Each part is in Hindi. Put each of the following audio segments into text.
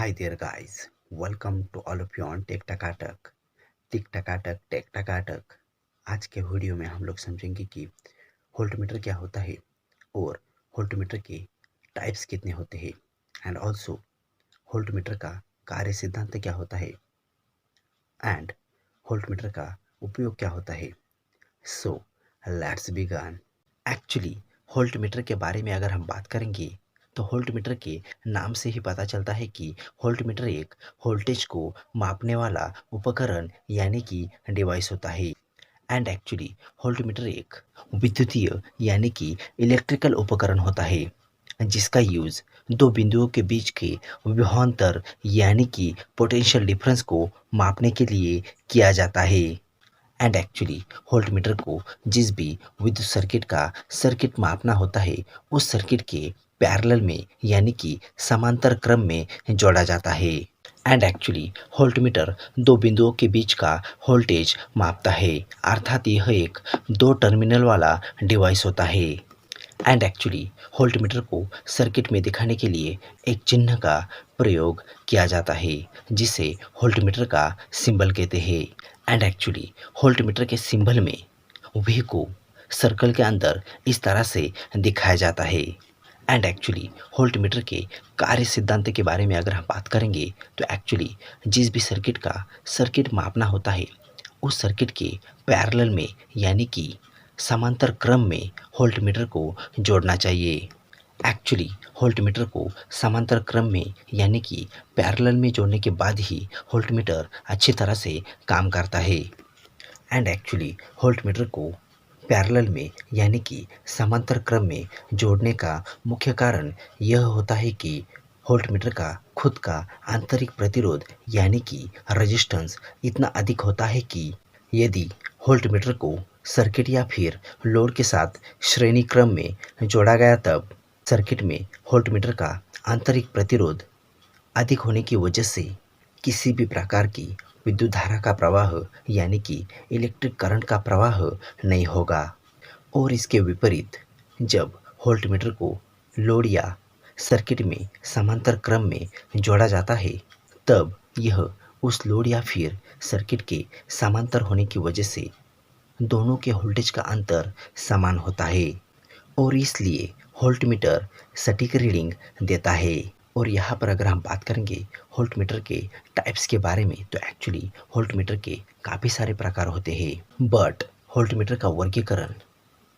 Hi there, guys. Welcome to all of you on tech टकाटक टिक टकाटक टेक टकाटक। आज के वीडियो में हम लोग समझेंगे कि वोल्टमीटर क्या होता है और वोल्टमीटर के टाइप्स कितने होते हैं एंड ऑल्सो वोल्टमीटर का कार्य सिद्धांत क्या होता है एंड वोल्टमीटर का उपयोग क्या होता है। So let's begin. Actually voltmeter के बारे में अगर हम बात करेंगे तो वोल्टमीटर के नाम से ही पता चलता है कि वोल्टमीटर एक वोल्टेज को मापने वाला उपकरण यानी कि डिवाइस होता है। एंड एक्चुअली वोल्टमीटर एक विद्युतीय यानी कि इलेक्ट्रिकल उपकरण होता है जिसका यूज दो बिंदुओं के बीच के विभवांतर यानी कि पोटेंशियल डिफरेंस को मापने के लिए किया जाता है। एंड एक्चुअली वोल्टमीटर को जिस भी विद्युत सर्किट का सर्किट मापना होता है उस सर्किट के पैरेलल में यानी कि समांतर क्रम में जोड़ा जाता है। एंड एक्चुअली वोल्टमीटर दो बिंदुओं के बीच का वोल्टेज मापता है, अर्थात यह एक दो टर्मिनल वाला डिवाइस होता है। एंड एक्चुअली वोल्टमीटर को सर्किट में दिखाने के लिए एक चिन्ह का प्रयोग किया जाता है जिसे वोल्टमीटर का सिंबल कहते हैं। एंड एक्चुअली वोल्टमीटर के सिंबल में वी को सर्कल के अंदर इस तरह से दिखाया जाता है। एंड एक्चुअली वोल्टमीटर के कार्य सिद्धांत के बारे में अगर हम बात करेंगे तो एक्चुअली जिस भी सर्किट का सर्किट मापना होता है उस सर्किट के पैरेलल में यानी कि समांतर क्रम में वोल्टमीटर को जोड़ना चाहिए। एक्चुअली वोल्टमीटर को समांतर क्रम में यानी कि पैरेलल में जोड़ने के बाद ही वोल्टमीटर अच्छी तरह से काम करता है। एंड एक्चुअली वोल्टमीटर को पैरेलल में यानी कि समांतर क्रम में जोड़ने का मुख्य कारण यह होता है कि वोल्टमीटर का खुद का आंतरिक प्रतिरोध यानी कि रेजिस्टेंस इतना अधिक होता है कि यदि वोल्टमीटर को सर्किट या फिर लोड के साथ श्रेणी क्रम में जोड़ा गया तब सर्किट में वोल्टमीटर का आंतरिक प्रतिरोध अधिक होने की वजह से किसी भी प्रकार की विद्युत धारा का प्रवाह यानी कि इलेक्ट्रिक करंट का प्रवाह नहीं होगा। और इसके विपरीत जब वोल्टमीटर को लोड या सर्किट में समांतर क्रम में जोड़ा जाता है तब यह उस लोड या फिर सर्किट के समांतर होने की वजह से दोनों के वोल्टेज का अंतर समान होता है और इसलिए वोल्टमीटर सटीक रीडिंग देता है। और यहाँ पर अगर हम बात करेंगे वोल्टमीटर के टाइप्स के बारे में तो एक्चुअली वोल्टमीटर के काफ़ी सारे प्रकार होते हैं बट वोल्टमीटर का वर्गीकरण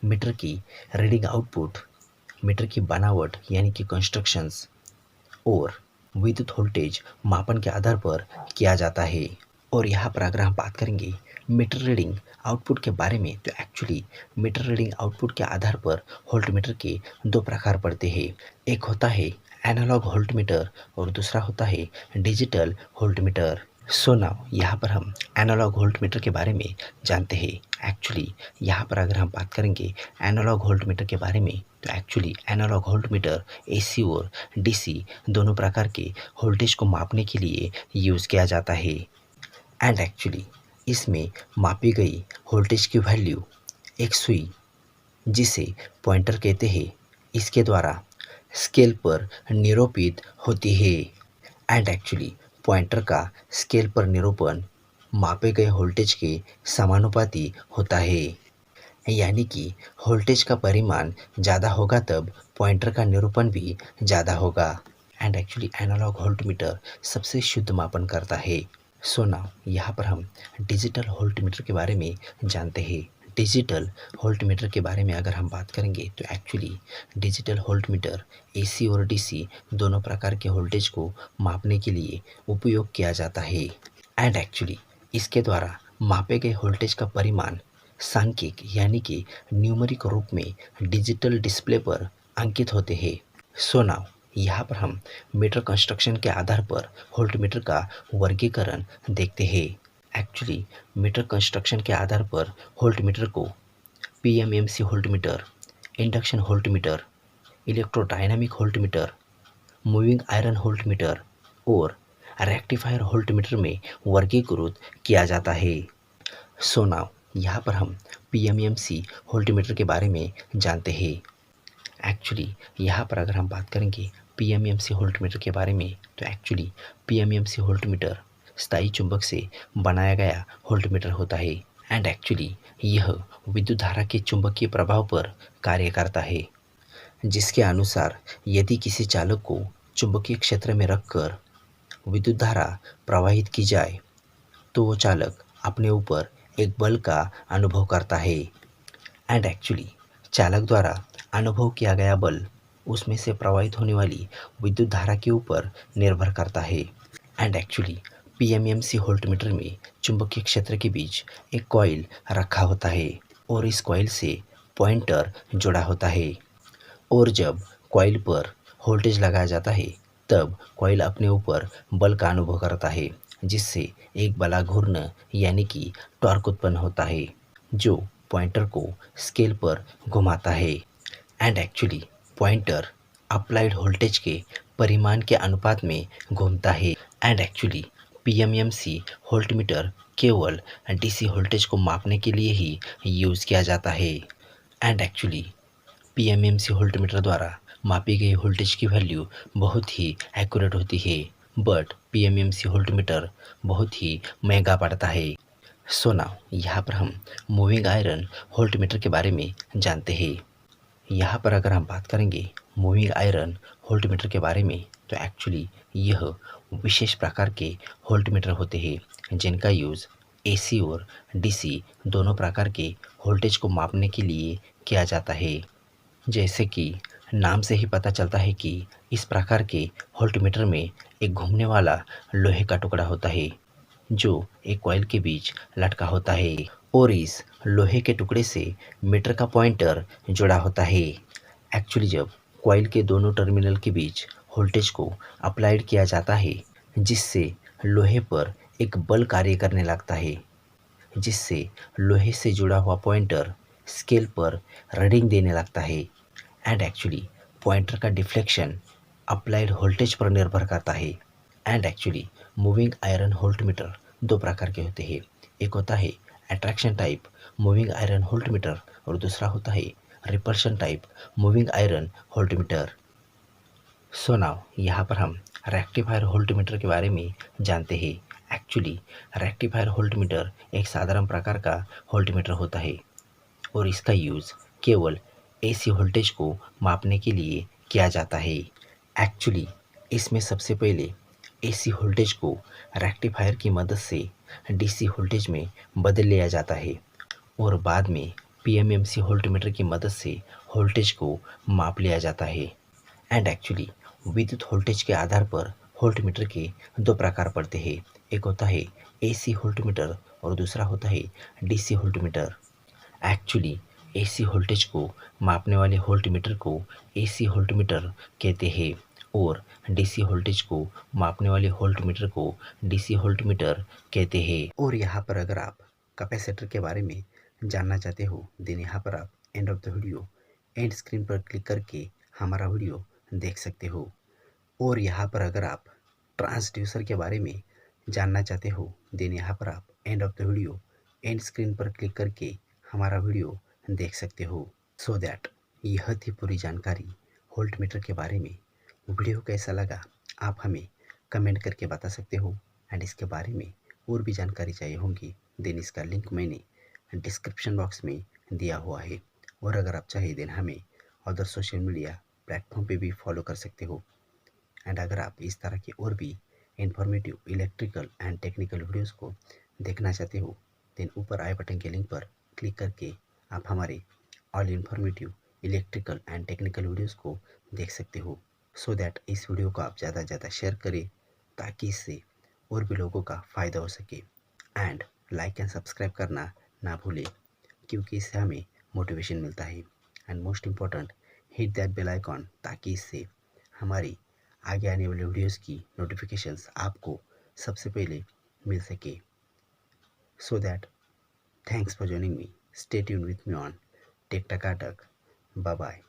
मीटर की रीडिंग आउटपुट, मीटर की बनावट यानी कि कंस्ट्रक्शंस और विद्युत वोल्टेज मापन के आधार पर किया जाता है। और यहाँ पर अगर हम बात करेंगे मीटर रीडिंग आउटपुट के बारे में तो एक्चुअली मीटर रीडिंग आउटपुट के आधार पर वोल्टमीटर के दो प्रकार पड़ते हैं। एक होता है एनालॉग वोल्टमीटर और दूसरा होता है डिजिटल वोल्टमीटर। सो नाउ यहाँ पर हम एनालॉग वोल्टमीटर के बारे में जानते हैं। एक्चुअली यहाँ पर अगर हम बात करेंगे एनालॉग वोल्टमीटर के बारे में तो एक्चुअली एनालॉग वोल्टमीटर एसी और डीसी दोनों प्रकार के वोल्टेज को मापने के लिए यूज़ किया जाता है। एंड एक्चुअली इसमें मापी गई वोल्टेज की वैल्यू एक सुई जिसे पॉइंटर कहते हैं इसके द्वारा स्केल पर निरूपित होती है। एंड एक्चुअली पॉइंटर का स्केल पर निरूपण मापे गए वोल्टेज के समानुपाती होता है यानी कि वोल्टेज का परिमाण ज़्यादा होगा तब पॉइंटर का निरूपण भी ज़्यादा होगा। एंड एक्चुअली एनालॉग वोल्टमीटर सबसे शुद्ध मापन करता है। सो नाउ यहाँ पर हम डिजिटल वोल्टमीटर के बारे में जानते हैं। डिजिटल वोल्टमीटर के बारे में अगर हम बात करेंगे तो एक्चुअली डिजिटल वोल्टमीटर एसी और डीसी दोनों प्रकार के वोल्टेज को मापने के लिए उपयोग किया जाता है। एंड एक्चुअली इसके द्वारा मापे गए वोल्टेज का परिमाण सांख्यिक यानी कि न्यूमेरिक रूप में डिजिटल डिस्प्ले पर अंकित होते हैं। सो नाउ यहाँ पर हम मीटर कंस्ट्रक्शन के आधार पर वोल्टमीटर का वर्गीकरण देखते हैं। एक्चुअली मीटर कंस्ट्रक्शन के आधार पर वोल्टमीटर को PMMC voltmeter, induction voltmeter, electrodynamic voltmeter, moving iron voltmeter और रेक्टिफायर वोल्टमीटर में वर्गीकृत किया जाता है। सो नाउ यहाँ पर हम पीएमएमसी वोल्टमीटर के बारे में जानते हैं। एक्चुअली यहाँ पर अगर हम बात करेंगे पीएमएमसी वोल्टमीटर के बारे में, तो एक्चुअली पीएमएमसी वोल्टमीटर स्थायी चुंबक से बनाया गया वोल्टमीटर होता है एंड एक्चुअली यह विद्युत धारा के चुंबकीय प्रभाव पर कार्य करता है, जिसके अनुसार यदि किसी चालक को चुंबकीय क्षेत्र में रखकर विद्युत धारा प्रवाहित की जाए तो वो चालक अपने ऊपर एक बल का अनुभव करता है एंड एक्चुअली चालक द्वारा अनुभव किया गया बल उसमें से प्रवाहित होने वाली विद्युत धारा के ऊपर निर्भर करता है एंड एक्चुअली पीएमएमसी वोल्टमीटर में चुंबकीय क्षेत्र के बीच एक कॉइल रखा होता है और इस कॉइल से पॉइंटर जुड़ा होता है और जब कॉइल पर वोल्टेज लगाया जाता है तब कॉइल अपने ऊपर बल का अनुभव करता है, जिससे एक बला घूर्णन यानी कि टॉर्क उत्पन्न होता है जो पॉइंटर को स्केल पर घुमाता है and actually pointer applied voltage के परिमाण के अनुपात में घूमता है एंड एक्चुअली पीएमएमसी वोल्टमीटर केवल डीसी वोल्टेज को मापने के लिए ही यूज़ किया जाता है एंड एक्चुअली पीएमएमसी वोल्टमीटर द्वारा मापी गई वोल्टेज की वैल्यू बहुत ही एक्यूरेट होती है बट पीएमएमसी वोल्टमीटर बहुत ही महंगा पड़ता है। सो नाउ यहाँ पर हम मूविंग आयरन वोल्टमीटर के बारे में जानते हैं। यहाँ पर अगर हम बात करेंगे मूविंग आयरन वोल्टमीटर के बारे में, तो एक्चुअली यह विशेष प्रकार के वोल्टमीटर होते हैं जिनका यूज़ एसी और डीसी दोनों प्रकार के वोल्टेज को मापने के लिए किया जाता है। जैसे कि नाम से ही पता चलता है कि इस प्रकार के वोल्टमीटर में एक घूमने वाला लोहे का टुकड़ा होता है जो एक कॉइल के बीच लटका होता है और इस लोहे के टुकड़े से मीटर का पॉइंटर जुड़ा होता है। एक्चुअली जब कॉइल के दोनों टर्मिनल के बीच वोल्टेज को अप्लाइड किया जाता है जिससे लोहे पर एक बल कार्य करने लगता है, जिससे लोहे से जुड़ा हुआ पॉइंटर स्केल पर रीडिंग देने लगता है एंड एक्चुअली पॉइंटर का डिफ्लेक्शन अप्लाइड वोल्टेज पर निर्भर करता है and actually moving iron voltmeter दो प्रकार के होते हैं। एक होता है attraction type moving iron voltmeter और दूसरा होता है repulsion type moving iron voltmeter. So now यहाँ पर हम रेक्टिफायर वोल्टमीटर के बारे में जानते हैं। एक्चुअली रेक्टिफायर वोल्टमीटर एक साधारण प्रकार का वोल्टमीटर होता है और इसका यूज़ केवल एसी वोल्टेज को मापने के लिए किया जाता है। एक्चुअली इसमें सबसे पहले एसी वोल्टेज को रेक्टिफायर की मदद से डीसी वोल्टेज में बदल लिया जाता है और बाद में पीएमएमसी वोल्टमीटर की मदद से वोल्टेज को माप लिया जाता है एंड एक्चुअली विद्युत वोल्टेज के आधार पर वोल्टमीटर के दो प्रकार पड़ते हैं। एक होता है एसी वोल्टमीटर और दूसरा होता है DC voltmeter. Actually AC voltage को मापने वाले वोल्टमीटर को एसी वोल्टमीटर कहते हैं और डीसी वोल्टेज को मापने वाले वोल्टमीटर को डीसी वोल्टमीटर कहते हैं। और यहाँ पर अगर आप कैपेसिटर के बारे में जानना चाहते हो देन यहाँ पर आप end of the video and screen पर क्लिक करके हमारा वीडियो देख सकते हो। और यहाँ पर अगर आप ट्रांसड्यूसर के बारे में जानना चाहते हो देन यहाँ पर आप end of the video and screen पर क्लिक करके हमारा वीडियो देख सकते हो। सो दैट यह थी पूरी जानकारी वोल्टमीटर के बारे में। वीडियो कैसा लगा आप हमें कमेंट करके बता सकते हो एंड इसके बारे में और भी जानकारी चाहिए होगी देन इसका लिंक मैंने डिस्क्रिप्शन बॉक्स में दिया हुआ है और अगर आप चाहे देन हमें अदर सोशल मीडिया प्लेटफॉर्म पे भी फॉलो कर सकते हो एंड अगर आप इस तरह के और भी informative electrical and technical videos को देखना चाहते हो देन ऊपर आई बटन के लिंक पर क्लिक करके आप हमारे all informative electrical and technical videos को देख सकते हो। सो दैट इस वीडियो को आप ज़्यादा से ज़्यादा शेयर करें ताकि इससे और भी लोगों का फ़ायदा हो सके एंड लाइक एंड सब्सक्राइब करना ना भूलें क्योंकि इससे हमें मोटिवेशन मिलता है and most important hit that bell icon ताकि इससे हमारी आगे आने वाले वीडियोस की नोटिफिकेशंस आपको सबसे पहले मिल सके। So that thanks for joining me. Stay tuned with me on Tek Takatak. Bye bye.